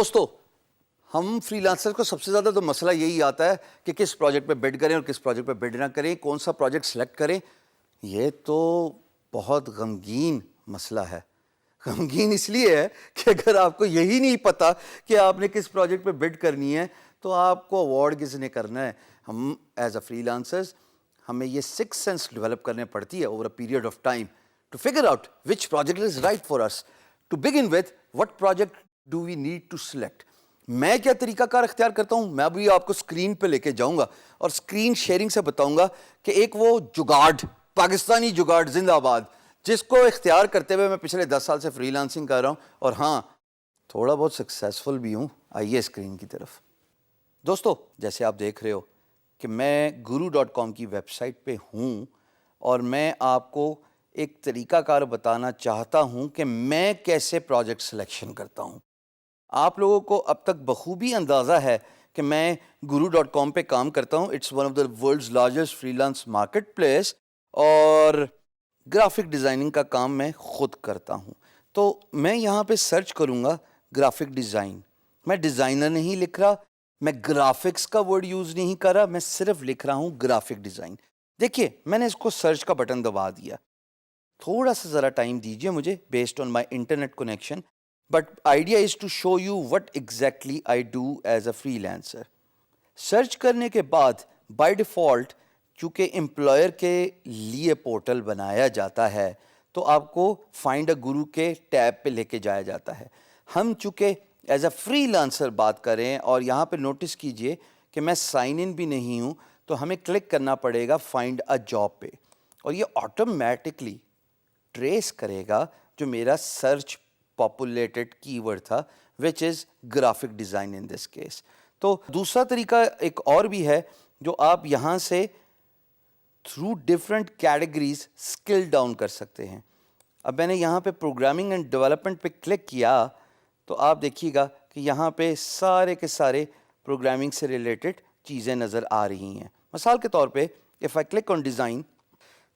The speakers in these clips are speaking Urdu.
دوستو ہم فری لانسر کو سب سے زیادہ تو مسئلہ یہی آتا ہے کہ کس پروجیکٹ پہ بڈ کریں اور کس پروجیکٹ پہ بڈ نہ کریں, کون سا پروجیکٹ سلیکٹ کریں. یہ تو بہت غمگین مسئلہ ہے. غمگین اس لیے ہے کہ اگر آپ کو یہی نہیں پتا کہ آپ نے کس پروجیکٹ پہ بڈ کرنی ہے تو آپ کو اوارڈ کس نے کرنا ہے. ہم ایز اے فری لانسرز ہمیں یہ سکس سینس ڈیولپ کرنے پڑتی ہے over a period of time to figure out which project is right for us. To begin with what project do we need to select. میں کیا طریقہ کار اختیار کرتا ہوں, میں ابھی آپ کو اسکرین پہ لے کے جاؤں گا اور اسکرین شیئرنگ سے بتاؤں گا کہ ایک وہ جگاڑ, پاکستانی جگاڑ زندہ آباد, جس کو اختیار کرتے ہوئے میں پچھلے 10 سال سے فری لانسنگ کر رہا ہوں اور ہاں تھوڑا بہت سکسیسفل بھی ہوں. آئیے اسکرین کی طرف. دوستو جیسے آپ دیکھ رہے ہو کہ میں guru.com کی ویب سائٹ پہ ہوں اور میں آپ کو ایک طریقہ کار بتانا چاہتا ہوں کہ میں کیسے پروجیکٹ سلیکشن کرتا ہوں. آپ لوگوں کو اب تک بخوبی اندازہ ہے کہ میں guru.com پہ کام کرتا ہوں. It's one of the world's largest freelance marketplace اور گرافک ڈیزائننگ کا کام میں خود کرتا ہوں. تو میں یہاں پہ سرچ کروں گا گرافک ڈیزائن. میں ڈیزائنر نہیں لکھ رہا, میں گرافکس کا ورڈ یوز نہیں کر رہا, میں صرف لکھ رہا ہوں گرافک ڈیزائن. دیکھیے میں نے اس کو سرچ کا بٹن دبا دیا. تھوڑا سا ذرا ٹائم دیجیے مجھے based on my internet connection. But idea is to show you what exactly I do as a freelancer. Search کرنے کے بعد بائی ڈیفالٹ چونکہ امپلائر کے لیے پورٹل بنایا جاتا ہے تو آپ کو فائنڈ اے گرو کے ٹیب پہ لے کے جایا جاتا ہے. ہم چونکہ ایز اے فری لانسر بات کریں اور یہاں پہ نوٹس کیجئے کہ میں سائن ان بھی نہیں ہوں تو ہمیں کلک کرنا پڑے گا فائنڈ اے جاب پہ اور یہ آٹومیٹکلی ٹریس کرے گا جو میرا سرچ پاپولیٹڈ کی ورڈ تھا which is graphic design in this case. تو دوسرا طریقہ ایک اور بھی ہے جو آپ یہاں سے through different categories skill down کر سکتے ہیں. اب میں نے یہاں پہ پروگرامنگ اینڈ ڈیولپمنٹ پہ کلک کیا تو آپ دیکھیے گا کہ یہاں پہ سارے کے سارے پروگرامنگ سے ریلیٹڈ چیزیں نظر آ رہی ہیں. مثال کے طور پہ if I click on design,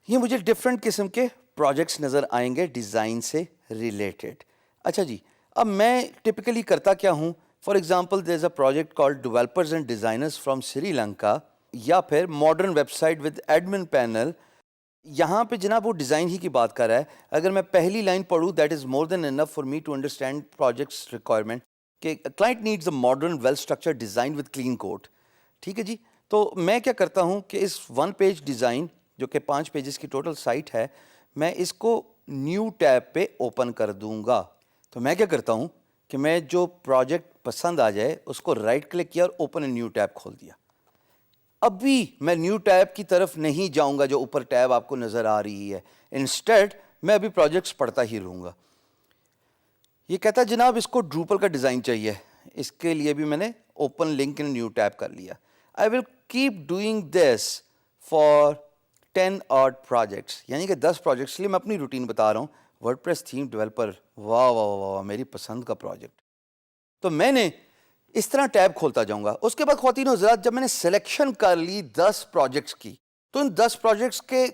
یہ مجھے ڈفرینٹ قسم کے پروجیکٹس نظر آئیں گے ڈیزائن سے ریلیٹڈ. اچھا جی, اب میں ٹپکلی کرتا کیا ہوں, for example there is a project called developers and designers from Sri Lanka یا پھر modern website with admin panel. یہاں پہ جناب وہ ڈیزائن ہی کی بات کر رہا ہے. اگر میں پہلی لائن پڑھوں that is more than enough for me to understand projects requirement کہ client needs a modern well structure design with clean code. ٹھیک ہے جی, تو میں کیا کرتا ہوں کہ اس 1 پیج ڈیزائن جو کہ 5 پیجز کی ٹوٹل سائٹ ہے, میں اس کو نیو ٹیب پہ اوپن کر دوں گا. تو میں کیا کرتا ہوں کہ میں جو پروجیکٹ پسند آ جائے اس کو رائٹ کلک کیا اور اوپن اے نیو ٹیب کھول دیا. ابھی میں نیو ٹیب کی طرف نہیں جاؤں گا جو اوپر ٹیب آپ کو نظر آ رہی ہے, انسٹیڈ میں ابھی پروجیکٹس پڑھتا ہی رہوں گا. یہ کہتا ہے جناب اس کو ڈروپل کا ڈیزائن چاہیے, اس کے لیے بھی میں نے open link in new tab کر لیا. I will keep doing this for 10 odd projects, یعنی کہ 10 پروجیکٹس. لیے میں اپنی روٹین بتا رہا ہوں. ورڈ پریس تھیم ڈیولپر, واہ واہ واہ میری پسند کا پروجیکٹ. تو میں نے اس طرح ٹیب کھولتا جاؤں گا. اس کے بعد خواتین و حضرات جب میں نے سلیکشن کر لی 10 پروجیکٹس کی تو ان 10 پروجیکٹس کے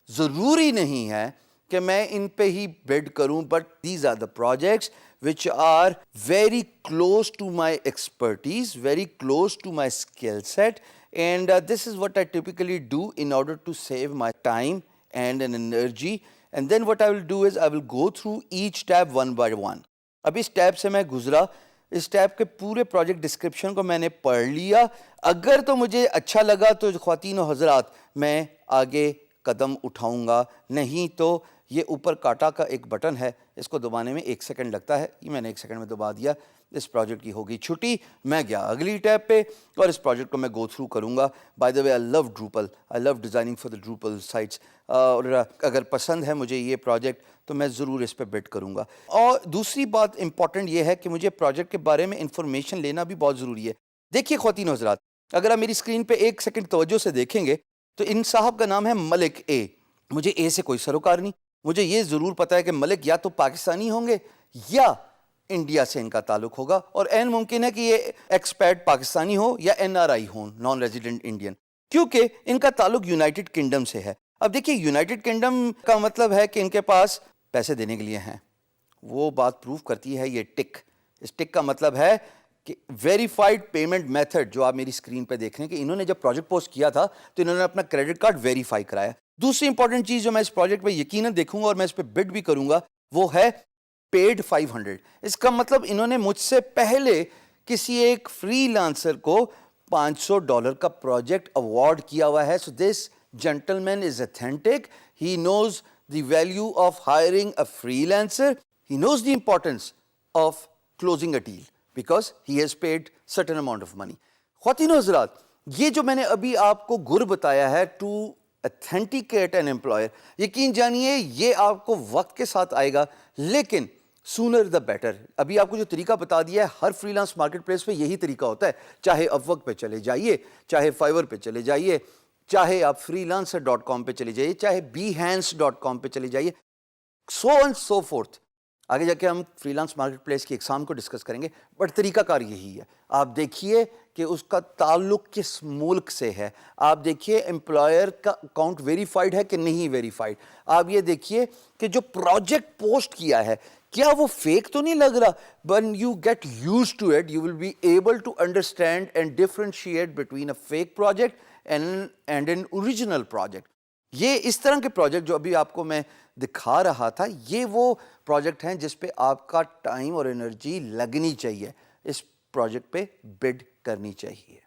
ضروری نہیں ہے کہ میں ان پہ ہی بڈ کروں, but these are the projects which are very close to my expertise, very close to my skill set, and this is what I typically do in order to save my time and an energy. And then what I will do is I will go through each tab one by one. اب اس ٹیب سے میں گزرا, اس ٹیب کے پورے پروجیکٹ ڈسکرپشن کو میں نے پڑھ لیا. اگر تو مجھے اچھا لگا تو خواتین و حضرات میں آگے قدم اٹھاؤں گا, نہیں تو یہ اوپر کاٹا کا ایک بٹن ہے, اس کو دبانے میں 1 سیکنڈ لگتا ہے, یہ میں نے 1 سیکنڈ میں دبا دیا. اس پروجیکٹ کی ہوگی چھٹی, میں گیا اگلی ٹیب پہ اور اس پروجیکٹ کو میں گو تھرو کروں گا. By the way I love Drupal, I love designing for the Drupal sites, اور اگر پسند ہے مجھے یہ پروجیکٹ تو میں ضرور اس پہ بڈ کروں گا. اور دوسری بات امپورٹنٹ یہ ہے کہ مجھے پروجیکٹ کے بارے میں انفارمیشن لینا بھی بہت ضروری ہے. دیکھیے خواتین و حضرات, اگر آپ میری اسکرین پہ 1 سیکنڈ توجہ سے دیکھیں گے تو ان صاحب کا نام ہے ملک اے. مجھے اے سے کوئی سروکار نہیں, مجھے یہ ضرور پتا ہے کہ ملک یا تو پاکستانی ہوں گے یا انڈیا سے ان کا تعلق ہوگا, اور این ممکن ہے کہ یہ ایکسپیٹ پاکستانی ہو یا NRI ہوں, نان ریزیڈنٹ انڈین, کیونکہ ان کا تعلق یونائٹڈ کنگڈم سے ہے. اب دیکھیے یونائٹڈ کنگڈم کا مطلب ہے کہ ان کے پاس پیسے دینے کے لیے ہیں, وہ بات پروف کرتی ہے یہ ٹک, اس ٹک کا مطلب ہے کہ ویریفائڈ پیمنٹ میتھڈ جو آپ میری اسکرین پہ دیکھ رہے ہیں کہ انہوں نے جب پروجیکٹ پوسٹ کیا تھا تو انہوں نے اپنا کریڈٹ کارڈ ویریفائی کرایا. دوسری امپورٹنٹ چیز جو میں اس پروجیکٹ پہ یقیناً دیکھوں گا اور میں اس پہ بڈ بھی کروں گا وہ ہے پیڈ 500. اس کا مطلب انہوں نے مجھ سے پہلے کسی ایک فری لانسر کو $500 کا پروجیکٹ اوارڈ کیا ہوا ہے. سو دس gentleman is authentic. He nose the value of hiring a free lancer. He nose the importance of closing a deal because he has paid certain amount of money. خواتین و حضرات, یہ جو میں نے ابھی آپ کو گر بتایا ہے ٹو اتھینٹیکیٹ این امپلائر, یقین جانیے یہ آپ کو وقت کے ساتھ آئے گا, لیکن سونر دا بیٹر. ابھی آپ کو جو طریقہ بتا دیا ہے ہر فری لانس مارکیٹ پلیس پہ یہی طریقہ ہوتا ہے. چاہے اپورک پہ چلے جائیے, چاہے فائور پہ چلے جائیے, چاہے آپ freelancer.com پہ چلے جائیے, چاہے behance.com پہ چلے جائیے, so and so forth. آگے جا کے ہم فری لانس مارکیٹ پلیس کی اقسام کو ڈسکس کریں گے, بٹ طریقہ کار یہی ہے. آپ دیکھیے کہ اس کا تعلق کس ملک سے ہے, آپ دیکھیے امپلائر کا اکاؤنٹ ویریفائڈ ہے کہ نہیں ویریفائڈ, آپ یہ دیکھیے کہ جو پروجیکٹ پوسٹ کیا ہے کیا وہ فیک تو نہیں لگ رہا. when you get used to it you will be able to understand and differentiate between a fake project and an original project. یہ اس طرح کے پروجیکٹ جو ابھی آپ کو میں دکھا رہا تھا یہ وہ پروجیکٹ ہیں جس پہ آپ کا ٹائم اور انرجی لگنی چاہیے, اس پروجیکٹ پہ بڈ کرنی چاہیے.